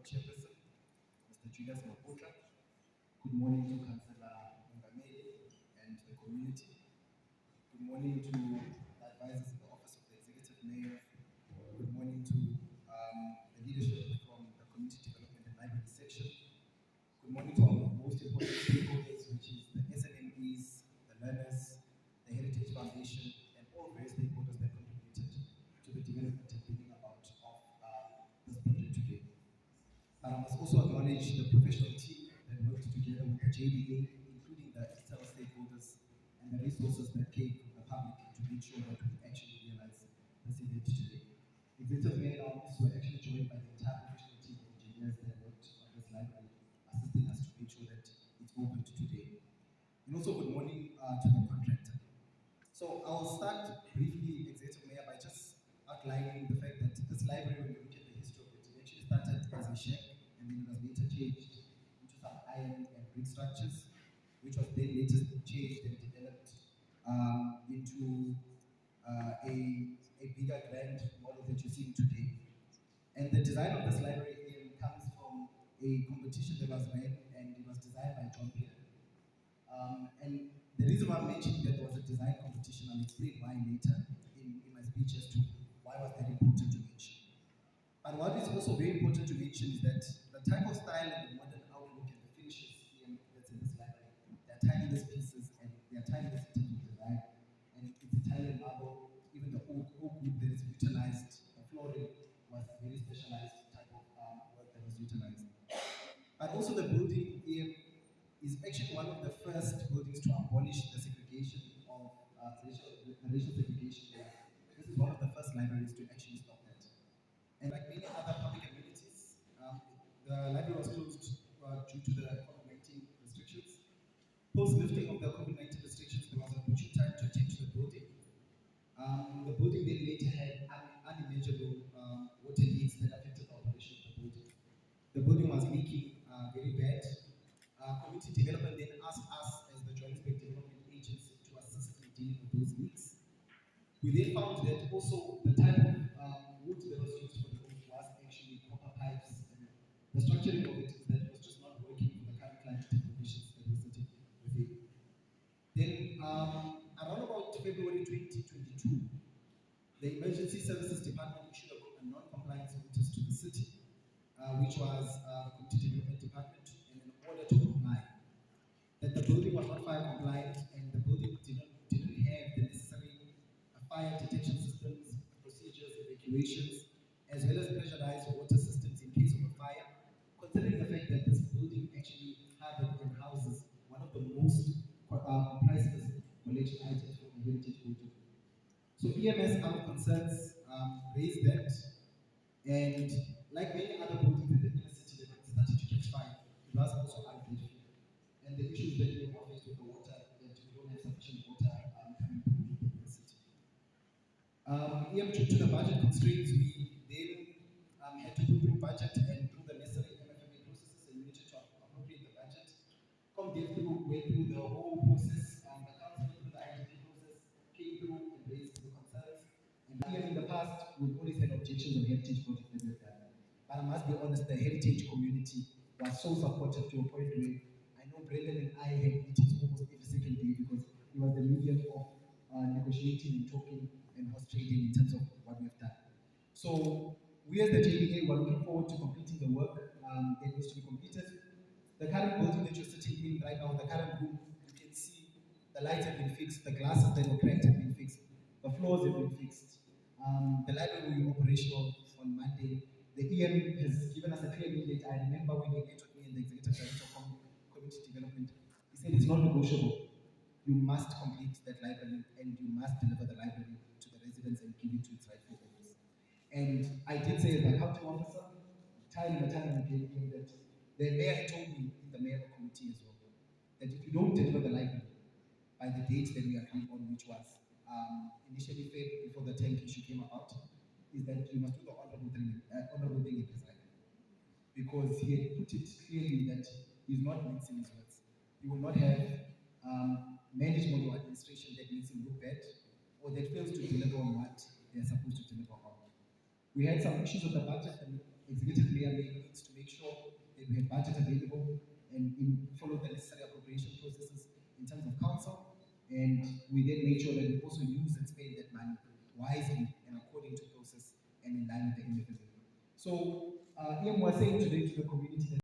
Chairperson, Mr. Julius Maputra. Good morning to Councillor Mungameli and the community. Good morning to the advisors in the Office of the Executive Mayor. Good morning to the leadership from the Community Development and Library section. Good morning to our most important stakeholders, which is the SMMEs, the learners, the Heritage Foundation, and all various stakeholders that contributed to the development and bringing about of this project today. I must also acknowledge the professional team that worked together with the JDA, including the external stakeholders and the resources that came from the public to make sure that we actually realize this event today. Executive Mayor and office were actually joined by the entire professional team of engineers that worked on this library, assisting us to make sure that it's opened today. And also good morning to the contractor. So I'll start briefly, Executive Mayor, by just outlining the fact that this library, when you look at the history of it, it actually started as a shed and then it was later changed into some iron and brick structures, which was then later changed and developed into a bigger grand model that you're seeing today. And the design of this library comes from a competition that was ran and it was designed by John Pierre. And the reason why I'm mentioning that there was a design competition, I'll explain why later in my speech as to why was that important to mention. But what is also very important to mention is that the type of style and the modern outlook and the finishes that's in this library, they're timeless pieces and they're timeless in terms of design. And it's Italian marble, even the oak wood that is utilized, the flooring was very specialized type of work that was utilized. But also the building here is actually one of the first buildings to abolish the segregation of racial segregation there. This is one of the first libraries to actually stop that. And like many other public amenities, the library was closed due to the COVID-19 restrictions. Post lifting of the COVID-19 restrictions, there was an opportune time to attend to the building. The building then later had unimaginable water leaks that affected the operation of the building. The building was leaking very bad. Community development then asked us as the Johannesburg Development Agency to assist in dealing with those leaks. We then found that also the type of wood that was used for the roof was actually copper pipes. And the structuring of it is that it was just not working for the current climate conditions that we're sitting within. Then around about February 2022, the Emergency Services Department issued a non-compliance notice to the city, which was the Community Development Department, and in order to comply, that the building was not fire compliant and the building didn't have the necessary fire detection systems, procedures, evacuations, as well as pressurized water systems in case of a fire, considering the fact that this building actually harbored and houses one of the most priceless collection items from the heritage building. So EMS, out of concerns, raised that, and like many other buildings in the inner city that started to catch fire, it was also ungrateful. And the issues that we are faced with the water, that we don't have sufficient water coming through the city. Due to the budget constraints, we then had to put through budget and through the necessary MFMA processes and we needed to appropriate the budget. Went through the whole process, the council through the IDP process, came through and raised the concerns. And even in the past, we've always had objections on heritage projects that we've done. But I must be honest, the heritage community was so supportive to a point where I know Brendan and I had meetings almost every second day because it was the medium of negotiating and talking and horse trading in terms of what we've done. So we as the JDA were looking forward to completing the work that needs to be completed. The current building that you're sitting in right now, the current room, you can see the lights have been fixed, the glasses that were cracked have been fixed, the floors have been fixed. The library will be operational on Monday. The EM has given us a clear mandate. I remember when he met with me and the executive director of community development, he said it's not negotiable. You must complete that library and you must deliver the library to the residents and give it to its rightful owners. And I did say as the accounting officer, time and time again, that the mayor had told me in the mayor committee as well, that if you don't deliver the library by the date that we agreed on, which was initially Feb before the tank issue came about, is that you must do the honorable thing in design. Because he had put it clearly that he's not mincing his words. He will not have management or administration that makes him look bad or that fails to deliver on what they're supposed to deliver on. We had some issues with the budget, and executive mayor needs to make sure that we have budget available and follow the necessary appropriation processes in terms of council. And we then make sure that we also use and spend that money wisely and according to process and in line with the MFSA. So, Ian was saying today to the community that